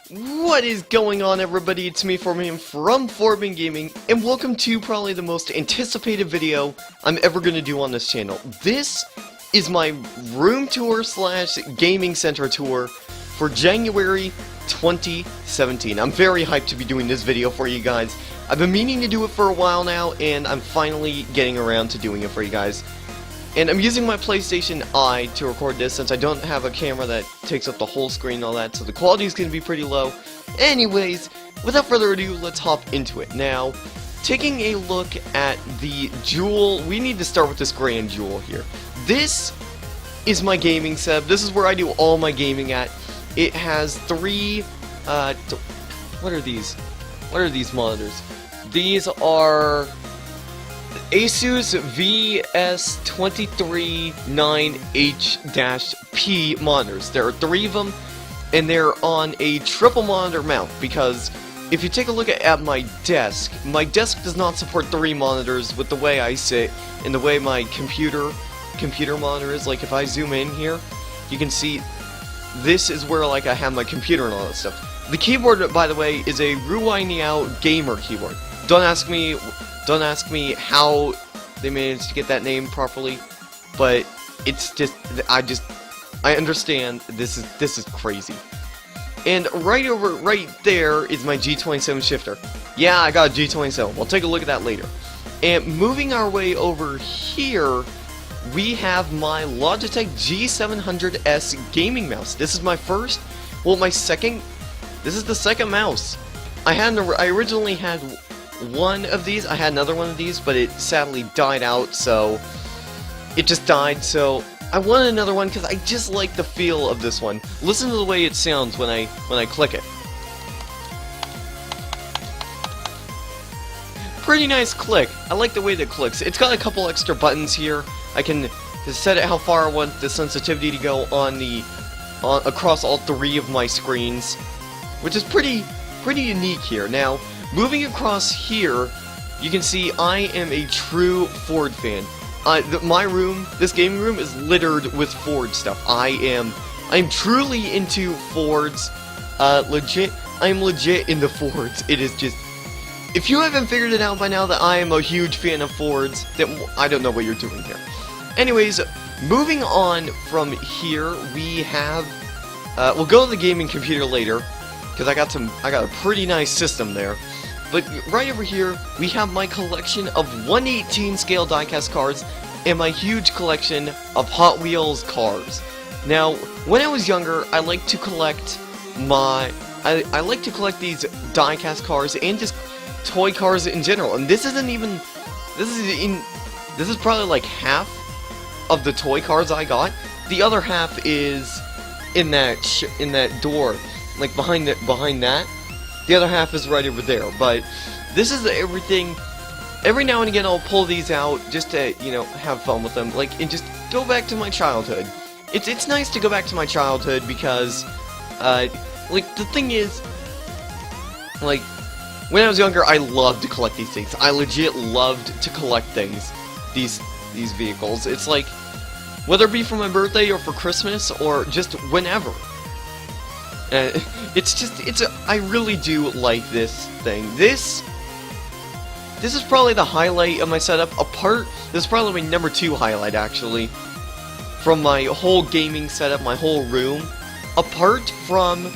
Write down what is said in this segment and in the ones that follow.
What is going on, everybody? It's me, Foreman, from Foreman Gaming, and welcome to probably the most anticipated video I'm ever going to do on this channel. This is my room tour slash gaming center tour for January 2017. I'm very hyped to be doing this video for you guys. I've been meaning to do it for a while now, and I'm finally getting around to doing it for you guys. And I'm using my PlayStation Eye to record this since I don't have a camera that takes up the whole screen and all that, so the quality is going to be pretty low. Anyways, without further ado, let's hop into it. Now, taking a look at the jewel, we need to start with this grand jewel here. This is my gaming setup. This is where I do all my gaming at. It has three, what are these? What are these monitors? These are Asus VS239H-P monitors. There are three of them, and they're on a triple monitor mount, because if you take a look at my desk does not support three monitors with the way I sit and the way my computer monitor is. Like, if I zoom in here, you can see this is where, like, I have my computer and all that stuff. The keyboard, by the way, is a Ruai gamer keyboard. Don't ask me how they managed to get that name properly, but it's just, I understand this is crazy. And right there is my G27 shifter. Yeah, I got a G27. We'll take a look at that later. And moving our way over here, we have my Logitech G700S gaming mouse. This is my first, well, this is the second mouse. I originally had one of these. I had another one of these, but it sadly died out, so it just died. So I wanted another one because I just like the feel of this one. Listen to the way it sounds when I click it. Pretty nice click. I like the way that it clicks. It's got a couple extra buttons here. I can set it how far I want the sensitivity to go on across all three of my screens, which is pretty unique here. Now, moving across here, you can see I am a true Ford fan. My room, this gaming room, is littered with Ford stuff. I'm truly into Fords. I'm legit into Fords. It is just, if you haven't figured it out by now that I am a huge fan of Fords, then I don't know what you're doing here. Anyways, moving on from here, we have, we'll go to the gaming computer later, because I got a pretty nice system there. But right over here, we have my collection of 1/18 scale diecast cards and my huge collection of Hot Wheels cars. Now, when I was younger, I liked to collect I like to collect these diecast cars and just toy cars in general. And this is probably like half of the toy cars I got. The other half is in that door, like behind that. The other half is right over there, but this is everything. Every now and again I'll pull these out just to, you know, have fun with them, like, and just go back to my childhood. It's nice to go back to my childhood because, like, the thing is, like, when I was younger, I loved to collect these things. I legit loved to collect things, these vehicles. It's like, whether it be for my birthday or for Christmas or just whenever. I really do like this thing. This is probably the highlight of my setup. This is probably my number 2 highlight, actually, from my whole gaming setup, my whole room. Apart from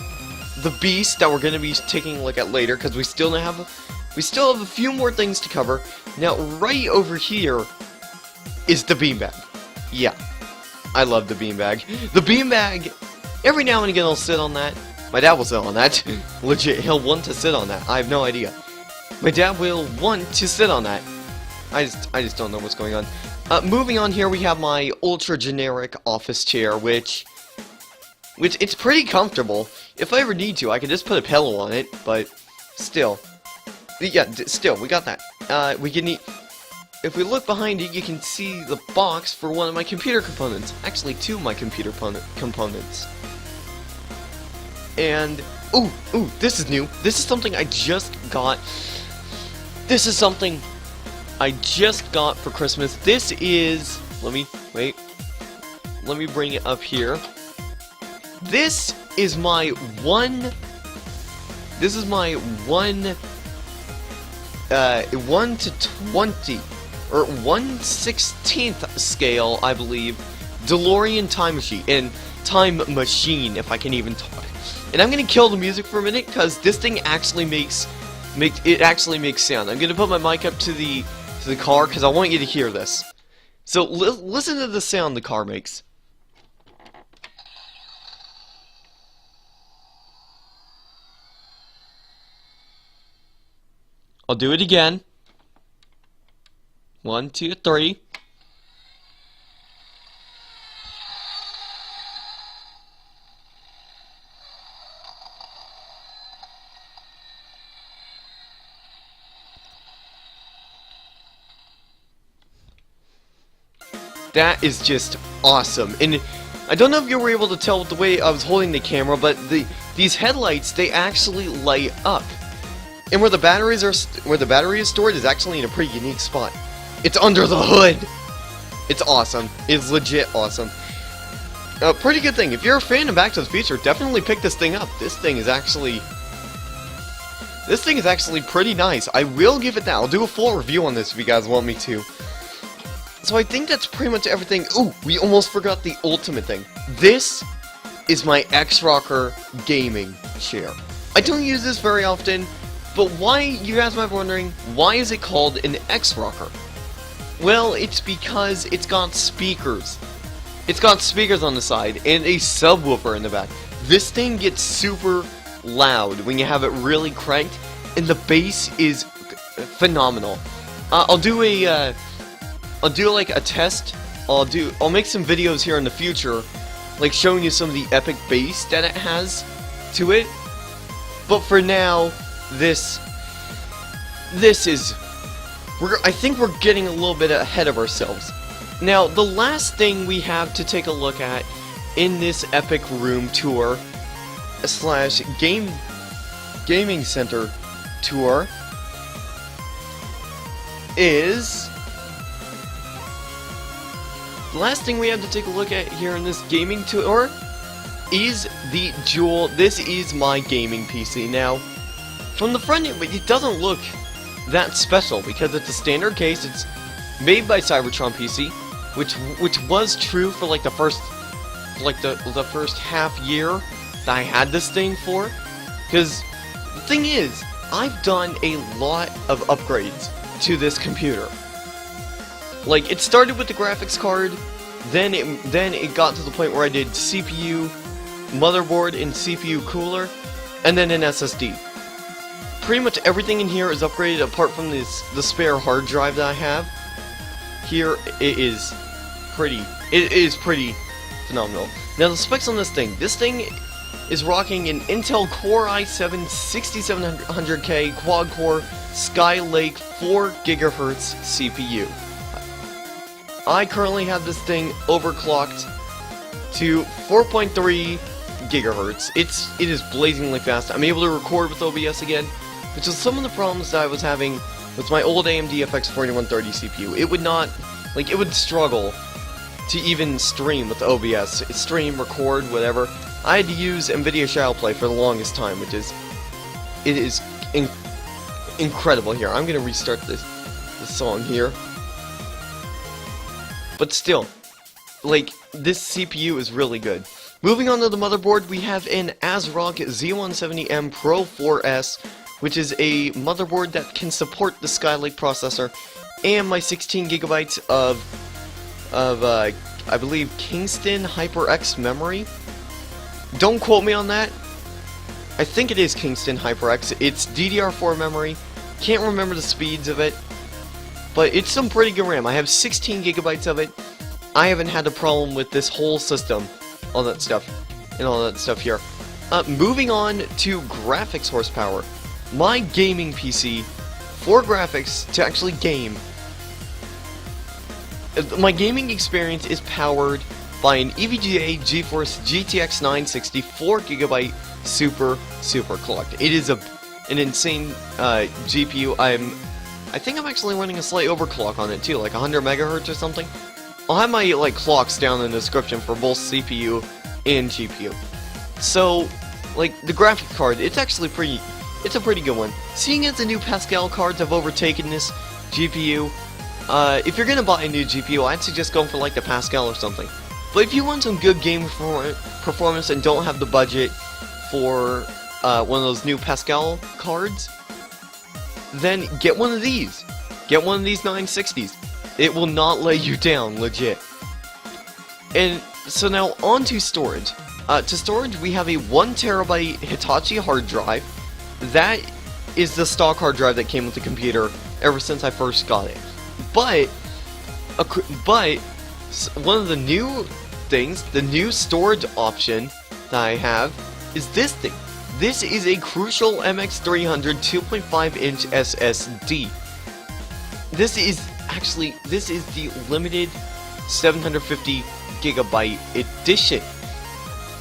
the beast that we're going to be taking a look at later, because we still have a few more things to cover. Now, right over here is the beanbag. Yeah, I love the beanbag. The beanbag, every now and again I'll sit on that. My dad will sit on that. Legit, he'll want to sit on that. I have no idea. My dad will want to sit on that. I just don't know what's going on. Moving on here, we have my ultra generic office chair, which it's pretty comfortable. If I ever need to, I can just put a pillow on it, but still. Yeah, still, we got that. If we look behind it, you can see the box for one of my computer components. Actually, 2 of my computer components. And, ooh, this is new. This is something I just got. This is something I just got for Christmas. This is, let me bring it up here. This is my This is my 1 to 20 or 1/16th scale, I believe, DeLorean time machine, if I can even talk. And I'm gonna kill the music for a minute because this thing actually makes sound. I'm gonna put my mic up to the car because I want you to hear this. So listen to the sound the car makes. I'll do it again. 1, 2, 3. That is just awesome. And I don't know if you were able to tell with the way I was holding the camera, but these headlights, they actually light up. And where the battery is stored is actually in a pretty unique spot. It's under the hood. It's awesome. It's legit awesome. Pretty good thing. If you're a fan of Back to the Future, definitely pick this thing up. This thing is actually pretty nice. I will give it that. I'll do a full review on this if you guys want me to. So I think that's pretty much everything. Ooh, we almost forgot the ultimate thing. This is my X-Rocker gaming chair. I don't use this very often, but why, you guys might be wondering, why is it called an X-Rocker? Well, it's because it's got speakers. It's got speakers on the side and a subwoofer in the back. This thing gets super loud when you have it really cranked, and the bass is phenomenal. I'll do like a test. I'll make some videos here in the future, like showing you some of the epic bass that it has to it. But for now, this is, I think we're getting a little bit ahead of ourselves. Now, the last thing we have to take a look at in this epic room tour slash gaming center tour is, the last thing we have to take a look at here in this gaming tour is the Jewel. This is my gaming PC. Now, from the front, it doesn't look that special because it's a standard case. It's made by Cybertron PC, which was true for like the first half year that I had this thing for. Because the thing is, I've done a lot of upgrades to this computer. Like, it started with the graphics card, then it got to the point where I did CPU, motherboard, and CPU cooler, and then an SSD. Pretty much everything in here is upgraded apart from the spare hard drive that I have. Here, it is pretty phenomenal. Now, the specs on this thing is rocking an Intel Core i7 6700K quad-core Skylake 4 GHz CPU. I currently have this thing overclocked to 4.3 GHz. It is blazingly fast. I'm able to record with OBS again, which is some of the problems that I was having with my old AMD FX 4130 CPU. It would struggle to even stream with OBS. Stream, record, whatever. I had to use NVIDIA Shadow Play for the longest time, it is incredible here. I'm gonna restart this song here. But still, like, this CPU is really good. Moving on to the motherboard, we have an ASRock Z170M Pro 4S, which is a motherboard that can support the Skylake processor, and my 16 gigabytes of I believe Kingston HyperX memory. Don't quote me on that. I think it is Kingston HyperX. It's DDR4 memory. Can't remember the speeds of it, but it's some pretty good RAM. I have 16 gigabytes of it. I haven't had a problem with this whole system, all that stuff here. Moving on to graphics horsepower. My gaming PC, for graphics, to actually game, my gaming experience is powered by an EVGA GeForce GTX 960 4GB super clocked. It is an insane GPU. I think I'm actually running a slight overclock on it too, like 100 megahertz or something. I'll have my clocks down in the description for both CPU and GPU. So, like, the graphics card, it's actually pretty It's a pretty good one. Seeing as the new Pascal cards have overtaken this GPU, if you're gonna buy a new GPU, I'd suggest going for like the Pascal or something. But if you want some good game performance and don't have the budget for one of those new Pascal cards, then get one of these. Get one of these 960s. It will not let you down, legit. And so now on to storage. To storage, we have a 1TB Hitachi hard drive. That is the stock hard drive that came with the computer ever since I first got it. But one of the new things, the new storage option that I have, is this thing. This is a Crucial MX300 2.5-inch SSD. This is the limited 750GB edition.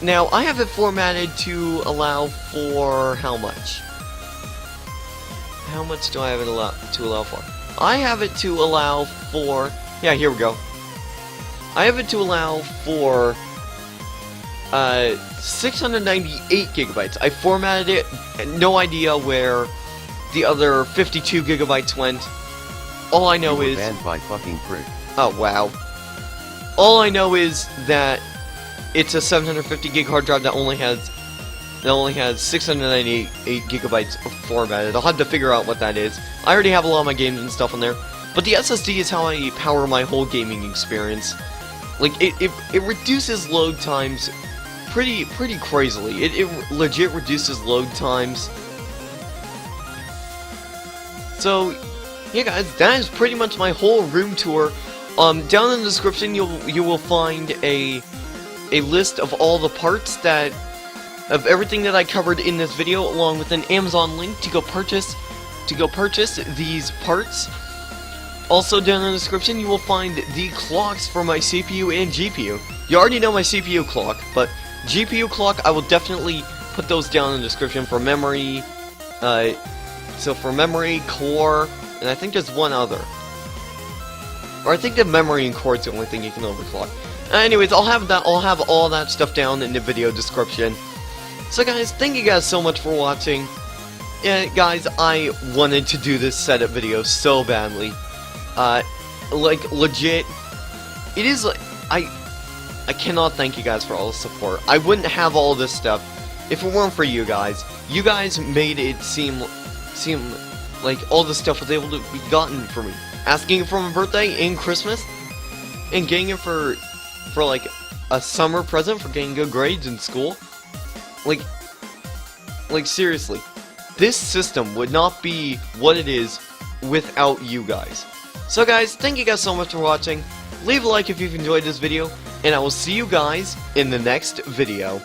Now, I have it formatted to allow for how much? How much do I have it to allow for? I have it to allow for... Yeah, here we go. I have it to allow for 698GB. I formatted it, no idea where the other 52GB went. All I know is... banned by fucking prick. Oh, wow. All I know is that it's a 750GB hard drive that only has 698GB formatted. I'll have to figure out what that is. I already have a lot of my games and stuff on there. But the SSD is how I power my whole gaming experience. Like, it reduces load times pretty crazily. It legit reduces load times. So, yeah guys, that is pretty much my whole room tour. Down in the description you will find a list of all the parts of everything that I covered in this video, along with an Amazon link to go purchase these parts. Also down in the description you will find the clocks for my CPU and GPU. You already know my CPU clock, but GPU clock I will definitely put those down in the description for memory. So for memory, core, and I think there's one other. Or I think the memory and core is the only thing you can overclock. Anyways, I'll have all that stuff down in the video description. So guys, thank you guys so much for watching. Yeah, guys, I wanted to do this setup video so badly. Like, legit, it is like, I cannot thank you guys for all the support. I wouldn't have all this stuff if it weren't for you guys. You guys made it seem like all this stuff was able to be gotten for me. Asking it for my birthday and Christmas, and getting it for like a summer present for getting good grades in school. Like seriously, this system would not be what it is without you guys. So guys, thank you guys so much for watching. Leave a like if you've enjoyed this video, and I will see you guys in the next video.